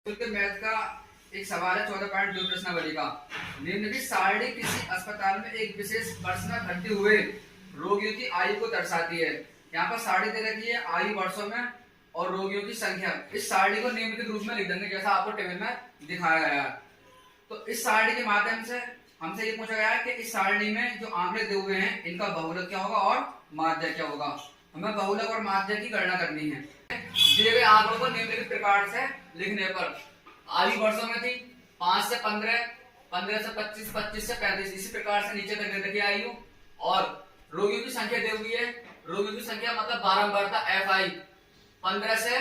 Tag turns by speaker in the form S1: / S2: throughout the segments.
S1: के मैथ का एक सवाल है 14.2 प्रश्नावली का। निम्नलिखित सारणी किसी अस्पताल में एक विशेष वर्ष में भर्ती हुए रोगियों की आयु को दर्शाती है। यहाँ पर सारणी दे रखी है आयु वर्षों में और रोगियों की संख्या। इस सारणी को निम्नलिखित रूप में लिख देंगे जैसा आपको टेबल में दिखाया गया है। तो इस सारणी के माध्यम से हमसे ये पूछा गया है कि इस सारणी में जो आंकड़े दिए हुए हैं इनका बहुलक क्या होगा और माध्य क्या होगा। हमें बहुलक और माध्य की गणना करनी है। दिए गए आंकड़ों को निम्नलिखित प्रकार से लिखने पर आयु वर्षों में थी 5 से 15, 15 से 25, 25 से 35, इसी प्रकार से नीचे तक दे रखी आयु। और रोगियों की संख्या दी हुई है। रोगियों की संख्या मतलब बारंबारता FI 15 से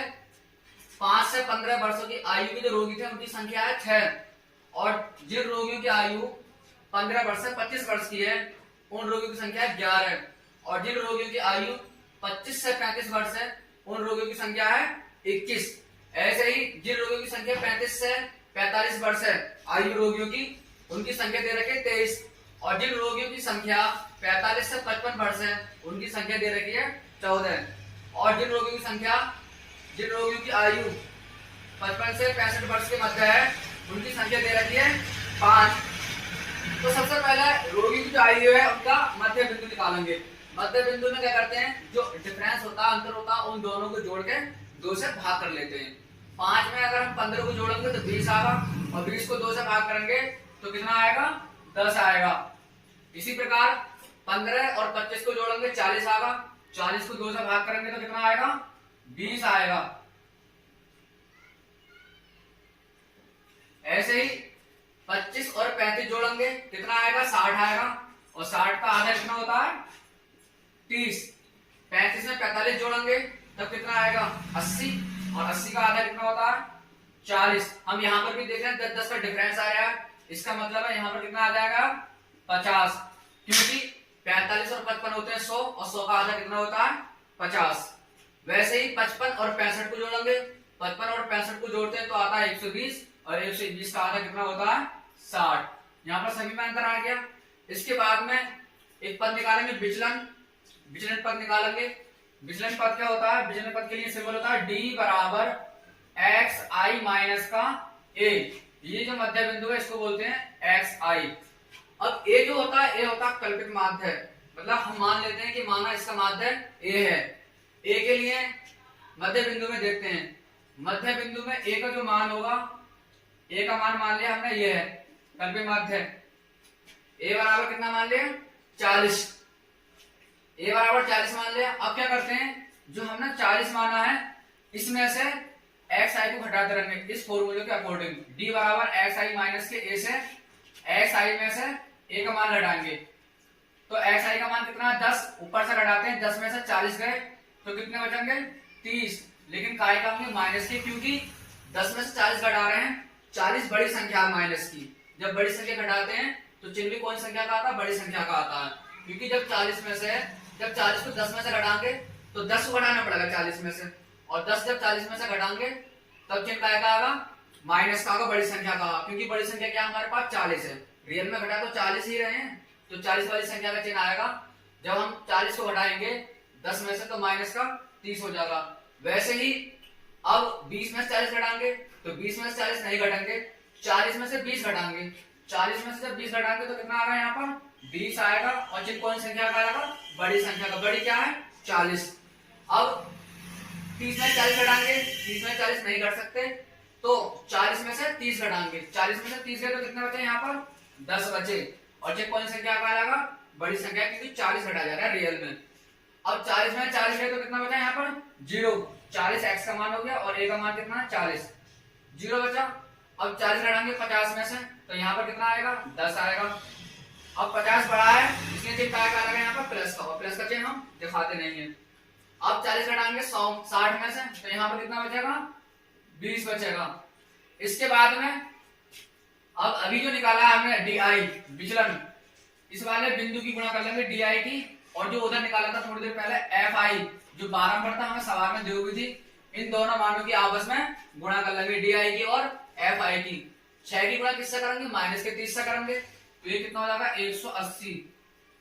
S1: 5 से 15 वर्षों की आयु के जो रोगी थे उनकी संख्या है 6। और जिन रोगियों की आयु 15 वर्ष से 25 वर्ष की है उन रोगियों की संख्या 11। और जिन रोगियों की आयु 25 से 35 वर्ष है उन रोगियों की संख्या है 21। ऐसे ही जिन रोगियों की संख्या 35 से 45 वर्ष है आयु रोगियों की उनकी संख्या दे रखी है 23। और जिन रोगियों की संख्या 45 से 55 वर्ष है उनकी संख्या दे रखी है 14। और जिन रोगियों की आयु 55 से 65 वर्ष के मध्य है उनकी संख्या दे रखी है 5। तो सबसे पहले रोगी की जो आयु है उनका मध्य बिंदु निकालेंगे। मध्य बिंदु में क्या करते हैं, जो डिफरेंस होता है, अंतर होता है, उन दोनों को जोड़ के 2 से भाग कर लेते हैं। 5 में अगर हम 15 को जोड़ेंगे तो 20 आएगा और 20 को 2 से भाग करेंगे तो कितना आएगा, 10 आएगा। इसी प्रकार 15 और 25 को जोड़ेंगे 40 आएगा, 40 को 2 से भाग करेंगे तो कितना आएगा, 20 आएगा। ऐसे ही 25 और 35 जोड़ेंगे कितना आएगा, 60 आएगा। और 60 का आधा कितना होता है, 30। 35 में 45 जोड़ेंगे तब कितना आएगा, 80। और 80 का आधा कितना होता है, 40। हम यहाँ पर भी देख रहे हैं 10-10 का डिफरेंस आ रहा है। इसका मतलब है यहाँ पर कितना आ जाएगा, 50। क्योंकि 45 और 55 होते हैं 100 और 100 का आधा कितना होता है, 50। वैसे ही 55 और 65 को जोड़ेंगे, 55 और 65 को जोड़ते हैं तो आता है 120 और 120 का आधा कितना होता है, 60। यहाँ पर सभी में अंतर आ गया। इसके बाद में एक पद निकालेंगे, विचलन पद निकालेंगे। विचलन पद क्या होता है, विचलन पद के लिए सिंबल होता है D बराबर XI माइनस का A। ये जो मध्य बिंदु है इसको बोलते हैं XI। अब A जो होता है, A होता है कल्पित माध्य। मतलब हम मान लेते हैं कि माना इसका माध्य A है। A के लिए मध्य बिंदु में देखते हैं, मध्य बिंदु में A का जो मान होगा, A का मान मान लिया हमने, ये है कल्पित माध्य। A बराबर कितना मान लिया, 40। A बराबर 40 मान लिया। अब क्या करते हैं, जो हमने 40 माना है इसमें से XI को घटाते रहेंगे इस फॉर्मूले के अकॉर्डिंग। D बराबर XI माइनस के A से XI में से A का मान घटाएंगे तो XI का मान कितना है, 10। ऊपर से घटाते हैं, 10 में से 40 गए तो कितने बचेंगे, 30। लेकिन काय का होंगे माइनस के, क्योंकि 10 में से 40 घटा रहे हैं। 40 बड़ी संख्या है माइनस की। जब बड़ी संख्या घटाते हैं तो चिन्ह भी कौन संख्या का आता है, बड़ी संख्या का आता है। क्योंकि जब 40 को 10 में से घटाएंगे तो 10 को घटाना पड़ेगा 40 में से, और 10 जब 40 में से घटाएंगे तब चिन्ह काय का आएगा, माइनस का आएगा, बड़ी संख्या का। क्योंकि बड़ी संख्या क्या हमारे पास 40 है, रियल में घटा तो 40 ही रहे हैं तो 40 वाली संख्या का चिन्ह आएगा। जब हम 40 को घटाएंगे 10 में से तो माइनस का 30 हो जाएगा। वैसे ही अब 20 में से 40 घटाएंगे तो 20 में से 40 नहीं घटाएंगे, 40 में से 20 घटाएंगे। 40 में से जब 20 घटाएंगे तो कितना आ रहा है, यहाँ पर 20 आएगा। और जिन कौन संख्या का आएगा, बड़ी संख्या का। बड़ी क्या है, 40। अब 30 में 40 घटाएंगे, 30 में 40 नहीं घट सकते तो 40 में से 30 घटाएंगे। 40 में से 30 गए तो कितने बचे, यहाँ पर 10 बचे। और जिन कौन संख्या का आएगा, बड़ी संख्या, क्योंकि 40 घटा जा रहा है रियल में। अब 40 में 40 गए तो कितना बचा, यहाँ पर 0। 40 x का मान हो गया और a का मान कितना है, 40। 0 बचा। अब 40 घटाएंगे 50 में से तो यहाँ पर कितना आएगा, 10 आएगा। अब 50 बड़ा है इसलिए चिन्ह काय का आएगा, यहाँ पर प्लस का, और प्लस का चिन्ह हम दिखाते नहीं है। अब 40 घटाएंगे 60 में से तो यहाँ पर कितना बचेगा, 20 बचेगा। इसके बाद में अब अभी जो निकाला है हमने DI विचलन, इस वाले बिंदु की गुणा कर लेंगे DI की, और जो उधर निकाला था थोड़ी देर पहले FI जो बारंबारता हमें सवाल में दी हुई थी, इन दोनों मानों की आपस में गुणा कर लेंगे, DI की और FI की। 6 की गुणा किससे करेंगे, माइनस के 30 से करेंगे तो ये कितना हो जाएगा, 180।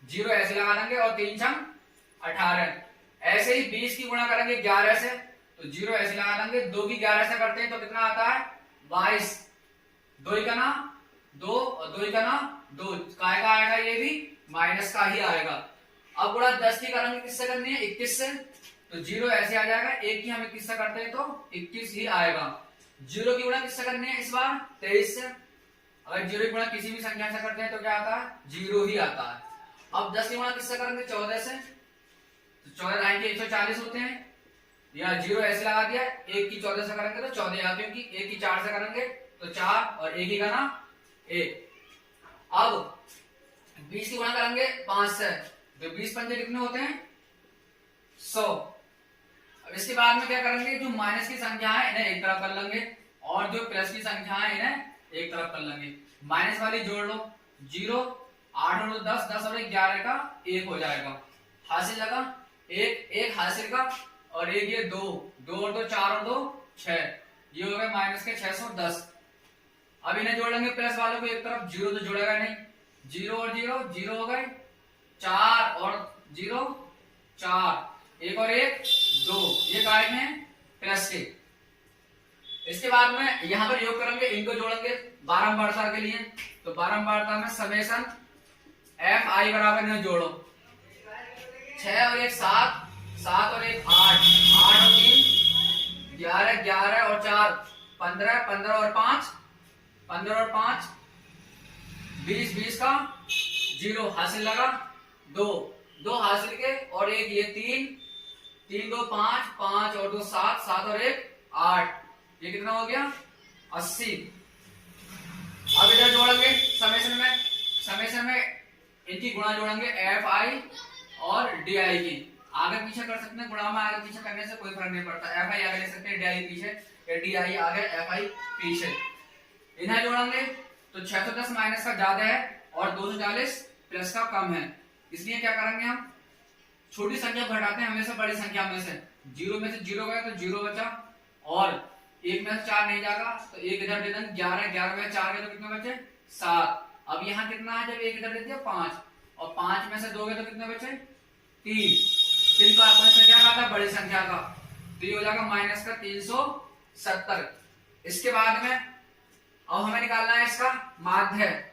S1: 0 ऐसे लगा देंगे और 3 छंग 18। ऐसे ही 20 की गुणा करेंगे 11 से तो 0 ऐसे लगा देंगे। 2 की 11 से करते हैं तो कितना आता है, 22, 2 का ना 2 और 2 का ना 2, काय का आएगा, ये भी माइनस का ही आएगा। अब गुणा 10 की करेंगे किससे करनी है, 21 से, तो 0 ऐसे आ जाएगा। 1 की हम 21 से करते हैं तो 21 ही आएगा। 0 की गुणा किससे करनी है इस बार, 23 से। अगर 0 की गुणा किसी भी संख्या से करते हैं तो क्या आता है, 0 ही आता है। अब 10 की गुणा किससे करेंगे, 14 से, तो 14 लाइन के 140 होते हैं, या 0 ऐसे लगा दिया। 1 की 14 से करेंगे तो 14 आती होगी, 1 की 4 से करेंगे तो 4, और 1 ही का ना 1। अब 20 की गुणा करेंगे 5 से, तो 20 पंजे कितने होते हैं, 100। अब इसके बाद में क्या करेंगे, जो माइनस की संख्या है इन्हें एक तरफ कर लेंगे, और जो प्लस की संख्या है इन्हें एक तरफ कर लेंगे। माइनस वाली जोड़ लो, 0, 8 और 10, 10 और 11 का 1 हो जाएगा। हासिल लगा 1, 1 हासिल का, और 1 ये 2, 2 और 2 4 और 2 6, ये हो गए माइनस के 610। अब इन्हें जोड़ लेंगे प्लस वालों को एक तरफ, 0 तो जुड़ेगा नहीं, 0 और 0 0 हो गए, 4 और 0 4, 1 और 1 2, ये काय हैं प्लस के। इसके बाद में यहां पर योग करेंगे, इनको जोड़ेंगे बारंबारता के लिए, तो बारंबारता में समेशन एफ आई बराबर इन्हें जोड़ो, 6 और 1 7, 7 और 1 8, 8 और 3 11, 11 और 4 15, 15 और 5 15 और 5 20, 20 का 0 हासिल लगा, 2 2 हासिल के, और 1 ये 3, 3 2 5, 5 और 2 7, 7 और 1 8, ये कितना हो गया 80। अब इधर जोड़ेंगे समेशन में इनकी गुणा जोड़ेंगे एफ आई और डी आई की। आगे पीछे कर सकते हैं, गुणा में आगे पीछे करने से कोई फर्क नहीं पड़ता, एफ आई आगे ले सकते हैं, डी आई पीछे, या डी आई आगे एफ आई पीछे। इन्हें जोड़ेंगे तो 610 माइनस का ज्यादा है और 240 प्लस का कम है, इसलिए क्या करेंगे हम, छोटी संख्या घटाते हैं हमेशा बड़ी संख्या में से। 0 में से 0 गया तो 0 बचा, और 1 में से 4 नहीं जाएगा तो 1 इधर दे देंगे, 11 11 में 4 गए तो कितने बचे 7। अब यहाँ कितना है, जब 1 इधर दे दिया 5, और 5 में से 2 गए तो कितने बचे 3, फिर का कौन सा क्या था, बड़ी संख्या का, तो ये हो जाएगा माइनस का 370। इसके बाद में अब हमें निकालना है इसका माध्य।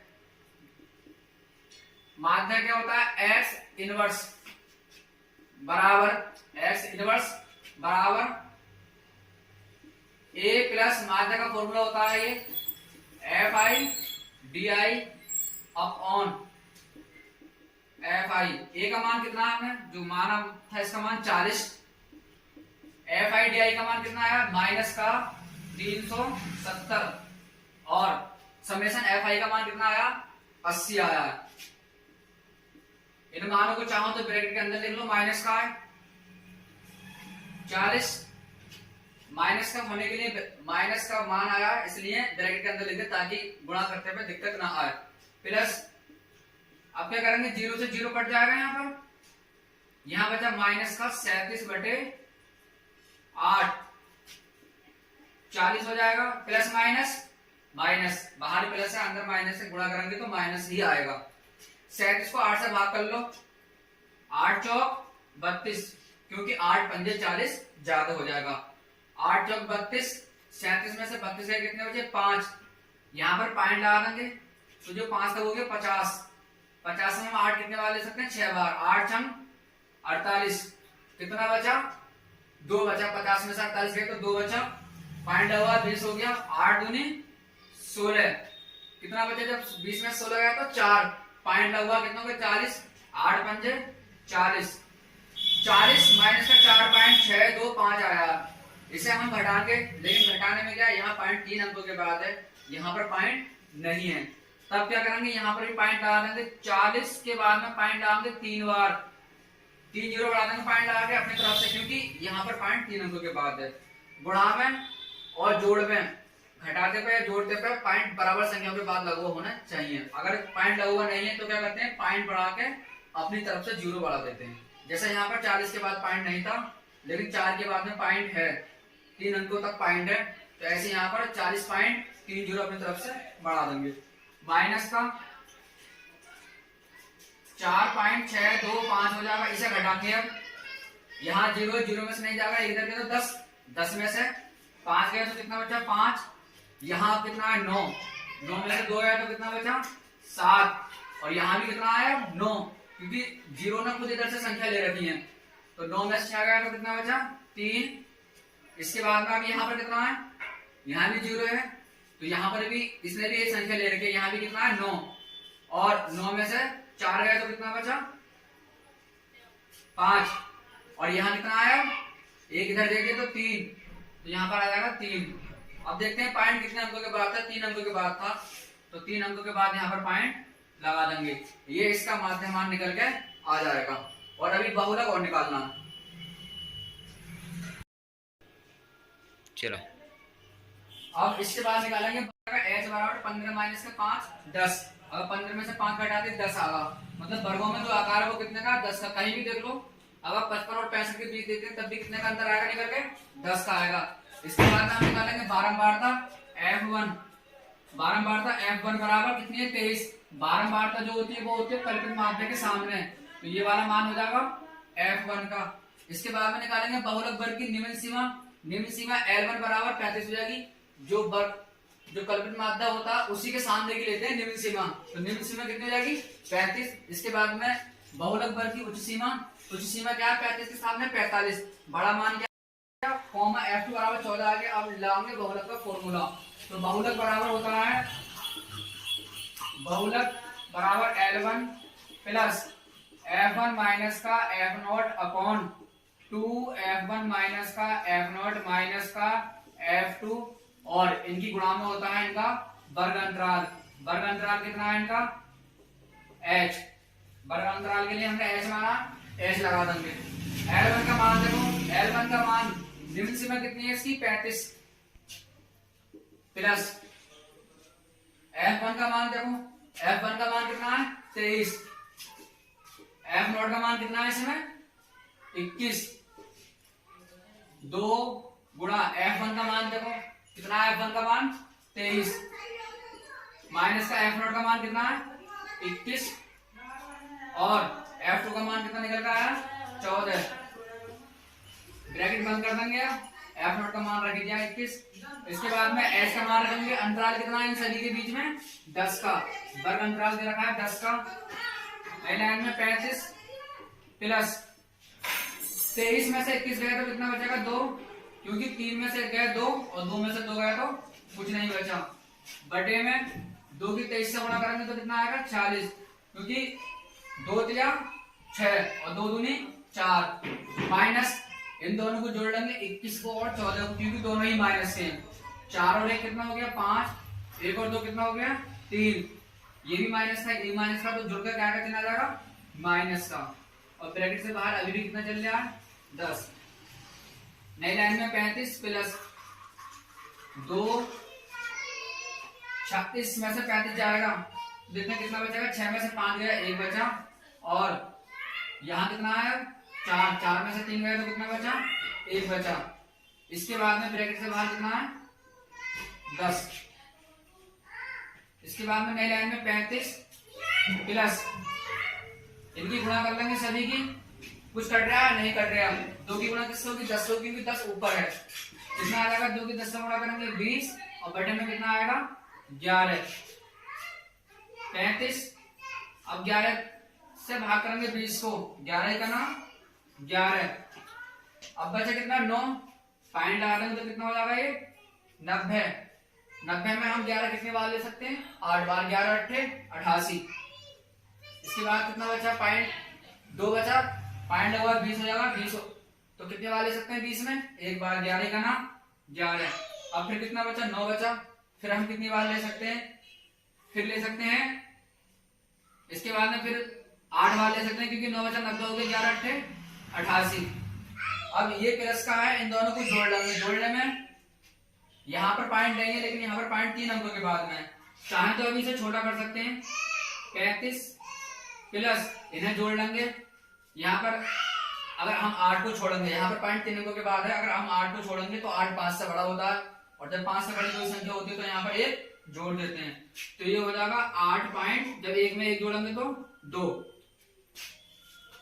S1: माध्य क्या होता है, एक्स इनवर्स बराबर ए प्लस माध्य का फॉर्मूला होता है ये F I D I upon F I. A का मान कितना है, हमें जो मान था इसका मान 40, एफ आई डी आई का मान कितना आया माइनस का 370, और समेशन एफ आई का मान कितना आया 80 आया। इन मानों को चाहो तो ब्रैकेट के अंदर लिख लो, माइनस का है 40, माइनस का होने के लिए माइनस का मान आया इसलिए ब्रैकेट के अंदर लिख दे ताकि गुणा करते हुए दिक्कत ना आए, प्लस अब क्या करेंगे 0 से 0 कट जाएगा, यहां बचा माइनस का 37/8 40 हो जाएगा, प्लस माइनस बाहर प्लस है अंदर माइनस से गुणा करेंगे तो माइनस ही आएगा। 37 को 8 से भाग कर लो, 8 चौक 32, क्योंकि 8 पंजे 40 ज्यादा हो जाएगा, 8 चौक 32, 37 में से 32 गए कितने बचे 5, यहाँ पर पॉइंट लगा देंगे तो जो 5 का हो गया 50, 50 में हम 8 कितने बार ले सकते हैं 6 बार, 8 छंग 48, कितना बचा 2 बचा, 50 में से 48 गए तो 2 बचा, पॉइंट हुआ 20 हो गया, 8 दूनी 16, कितना बचा जब 20 में 16 गया तो 4, पॉइंट हुआ कितना हो गया 40, 8 पंजे 40, 40 माइनस का 4 पॉइंट 6 2 5 आया। इसे हम घटाएंगे, लेकिन घटाने में क्या है, यहाँ पॉइंट 3 अंकों के बाद है, यहाँ पर पॉइंट नहीं है, तब क्या करेंगे यहाँ पर भी पॉइंट लगा देंगे, 40 के बाद में पॉइंट लगाएंगे 3 बार, 3 जीरो बढ़ा देंगे पॉइंट लगा के अपनी तरफ से, क्योंकि यहाँ पर पॉइंट 3 अंकों के बाद है। गुणा में और जोड़ में घटाते पे जोड़ते पे पॉइंट बराबर संख्या के बाद लगा होना चाहिए, अगर पॉइंट लगा हुआ नहीं है तो क्या करते हैं पॉइंट बढ़ा के अपनी तरफ से जीरो बढ़ा देते हैं। जैसे यहाँ पर 40 के बाद पॉइंट नहीं था, लेकिन 4 के बाद में पॉइंट है, 3 अंकों तक पॉइंट है, तो ऐसे यहाँ पर 40 पॉइंट 3 जीरो अपनी तरफ से बढ़ा देंगे। माइनस का 4.625 हो जाएगा, इसे घटाएंगे अब, यहाँ 0 0 में से नहीं जाएगा, इधर के तो 10 10 में से 5 गए तो कितना बचा 5, यहाँ कितना है 9, 9 में से 2 आया तो कितना बचा 7, और यहाँ भी कितना आया 9, क्योंकि जीरो ने खुद इधर से संख्या ले रखी है, तो 9 में से 6 गया तो कितना बचा 3। इसके बाद में अब यहाँ पर कितना है, यहाँ भी 0 है, तो यहाँ पर भी इसने भी एक संख्या ले रखी है, यहाँ भी कितना है 9, और 9 में से 4 गया तो कितना बचा 5, और यहाँ कितना आया, एक इधर देखिए तो 3, तो यहाँ पर आ जाएगा 3। अब देखते हैं पॉइंट कितने अंकों के बाद था, 3 अंकों के बाद था, तो 3 अंकों के बाद यहाँ पर पॉइंट लगा देंगे, ये इसका माध्यमान निकल के आ जाएगा। और अभी बहुलक और निकालना,
S2: चलो
S1: अब इसके बाद निकालेंगे h बराबर 15 माइनस का 5 10। अगर 15 में से 5 घटाते 10 आएगा, मतलब वर्गों में जो आकार है वो कितने का 10 का, कहीं भी देख लो, अगर 55 और 65 के बीच देखते हैं तब भी कितने का अंतर आएगा निकल के 10 का आएगा। इसके बाद में हम निकालेंगे बारंबारता f1, बारंबारता f1 बराबर कितनी है 23। बारंबारता जो होती है वो होती है कल्पित माध्य के सामने, तो ये वाला मान हो जाएगा f1 का। इसके बाद में निकालेंगे बहुलक वर्ग की निम्न सीमा, निम्न सीमा L1 बराबर 35 हो जाएगी, जो वर्ग जो कल्पित माध्य होता है उसी के सामने की लेते हैं निम्न सीमा, तो निम्न सीमा कितनी हो जाएगी 35। इसके बाद में बहुलक वर्ग की उच्च सीमा, उच्च सीमा क्या है 35 के सामने 45, बड़ा मान क्या कॉमा f2 बराबर 14 आ गया। अब लगाएंगे बहुलक का फॉर्मूला, तो बहुलक बराबर होता है, बहुलक बराबर L1 प्लस f1 माइनस का f0 अपॉन 2 f1 माइनस का f0 माइनस का f2, और इनकी गुणा में होता है इनका वर्ग अंतराल, वर्ग अंतराल कितना है इनका h, वर्ग अंतराल के लिए हमने h माना, h लगा देंगे। L1 का मान देखो, L1 का मान निम्न सीमा कितनी है इसकी 35 प्लस f1 का मान देखो, f1 का मान कितना है 23, f0 का मान कितना है इसमें 21, 2 गुणा f1 का मान देखो कितना है, f1 का मान 23 माइनस का f0 का मान कितना है 21, और f2 का मान कितना निकल कर आया 14, ब्रैकेट बंद कर देंगे, f0 का मान रख दिया 21। इसके बाद में h का मान रखेंगे, अंतराल कितना है इन सभी के बीच में 10 का, वर्ग अंतराल दे रखा है 10 का, लाइन में 35 प्लस 23 में से 21 गया तो कितना बचेगा 2, क्योंकि 3 में से गया 2 और 2 में से 2 गया तो कुछ नहीं बचा, बटे में 2 की 23 से गुणा करेंगे तो कितना आएगा 40, क्योंकि 2 दिया 6 और 2 दूनी 4, माइनस इन दोनों को जोड़ लेंगे 21 को और 14 को, क्योंकि दोनों ही माइनस के हैं, 4 और 1 कितना हो गया 5, 1 और 2 कितना हो गया 3, ये भी माइनस था ये माइनस का, तो जुड़कर क्या का चिन्ह आ जाएगा माइनस का, और ब्रैकेट से बाहर अभी भी कितना चल रहा है 10। नई लाइन में 35 प्लस 2 36 में से 35 जाएगा, देखते हैं कितना बचेगा, 6 में से 5 गया 1 बचा, और यहाँ कितना है 4, 4 में से 3 गया तो कितना बचा 1 बचा। इसके बाद में ब्रैकेट से बाहर कितना है 10। इसके बाद में नई लाइन में 35 प्लस इनकी गुणा कर लेंगे सभी की, कुछ कट रहा है नहीं कट रहा, 2 की गुणा किससे होगी 10 होगी, क्योंकि 10 ऊपर है, कितना आ जाएगा 2 की 10 से गुणा करेंगे 20, और बटे में कितना आएगा 11, 35, अब 11 से भाग करेंगे 20 को, 11 का ना 11, अब बचा कितना 9, पॉइंट लगा देंगे तो कितना हो जाएगा ये 90, 90 में हम 11 कितने बार ले सकते हैं 8 बार, 11 8 88। इसके बाद कितना बचा पॉइंट 2 बचा, पॉइंट लगा 20 हो जाएगा 20, तो कितने बार ले सकते हैं 20 में एक बार, 11 का ना 11, अब फिर कितना बचा 9 बचा, फिर हम कितनी बार ले सकते हैं, फिर ले सकते हैं, इसके बाद में फिर 8 बार ले सकते हैं, क्योंकि 9 बचा 90 हो गया, 11 8 88। अब ये प्लस का है, इन दोनों को जोड़ लेंगे, जोड़ने में यहाँ पर पॉइंट लेंगे, लेकिन यहाँ पर पॉइंट 3 अंकों के बाद में, चाहे तो अभी इसे छोटा कर सकते हैं, 35 प्लस इन्हें जोड़ लेंगे, यहाँ पर अगर हम 8 को छोड़ेंगे, यहाँ पर पॉइंट 3 अंकों के बाद है, अगर हम 8 को छोड़ेंगे तो 8 5 से बड़ा होता है, और जब 5 से बड़ी कोई संख्या होती है तो यहाँ पर 1 जोड़ देते हैं, तो ये हो जाएगा 8 पॉइंट, जब 1 में 1 जोड़ेंगे तो 2।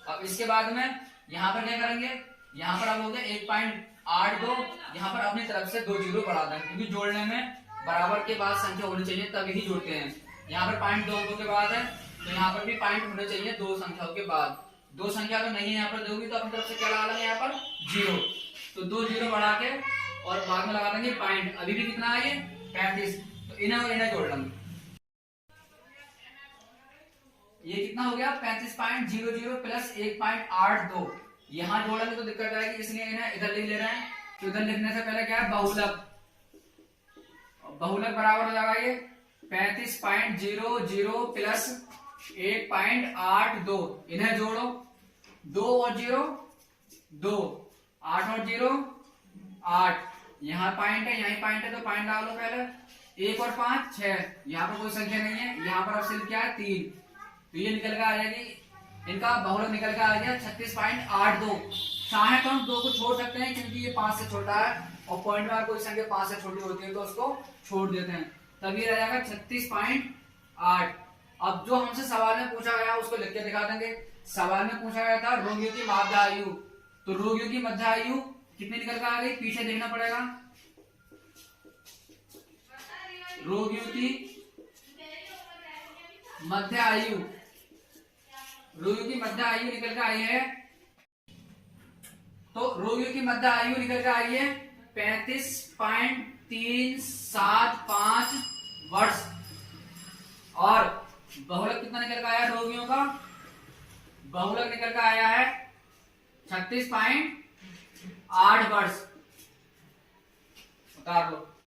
S1: अब इसके बाद में यहाँ पर क्या करेंगे, यहाँ पर अब हो गया 1.82, यहाँ पर अपनी तरफ से 2 जीरो बढ़ा देंगे, क्योंकि जोड़ने में बराबर के बाद संख्या होनी चाहिए तभी ही जोड़ते हैं। यहाँ पर पॉइंट 2 अंकों के बाद है तो यहाँ पर भी पॉइंट होने चाहिए 2 संख्याओं के बाद। 2 संख्या तो नहीं है यहाँ पर, दोगी तो अपनी तरफ से क्या लगा लेंगे यहाँ पर 0, तो 2 0 बढ़ा के और बाद में लगा देंगे पॉइंट। अभी भी कितना है ये 35, तो इन्हें और इन्हें जोड़ लेंगे। ये कितना हो गया 35.00 प्लस 1.82। यहाँ जोड़ेंगे तो दिक्कत आएगी, इसलिए इन्हें इधर लिख ले रहे हैं। तो इधर लिखने से पहले क्या है बहुलक, बहुलक बराबर हो जाएगा ये 35.00 प्लस 1.82। इन्हें जोड़ो, 2 और 0 2, 8 और 0 8, यहाँ पॉइंट है यहीं पॉइंट है तो पॉइंट डालो पहले, 1 और 5 6, यहाँ पर कोई संख्या नहीं है, यहाँ पर अब सिर्फ क्या है 3, तो ये निकल के आ जाएगी, इनका बहुलक निकल के आ गया 36.82। चाहे तो हम 2 को छोड़ सकते हैं क्योंकि ये 5 से छोटा है और पॉइंट में कोई संख्या 5 से छोटी होती है तो उसको छोड़ देते हैं, तब ये रह जाएगा 36.8। अब जो हमसे सवाल में पूछा गया उसको लिख के दिखा देंगे। सवाल में पूछा गया था रोगियों की मध्य आयु, तो रोगियों की मध्य आयु कितनी निकल कर आ गई, पीछे देखना पड़ेगा। रोगियों की मध्य आयु, रोगियों की मध्य आयु निकल कर आई है, तो रोगियों की मध्य आयु निकल कर आई है 35.375 वर्ष। और बहुलक कितना निकल कर आया रोगियों का, बहुलक निकल कर आया है 36.8 वर्ष। उतार लो।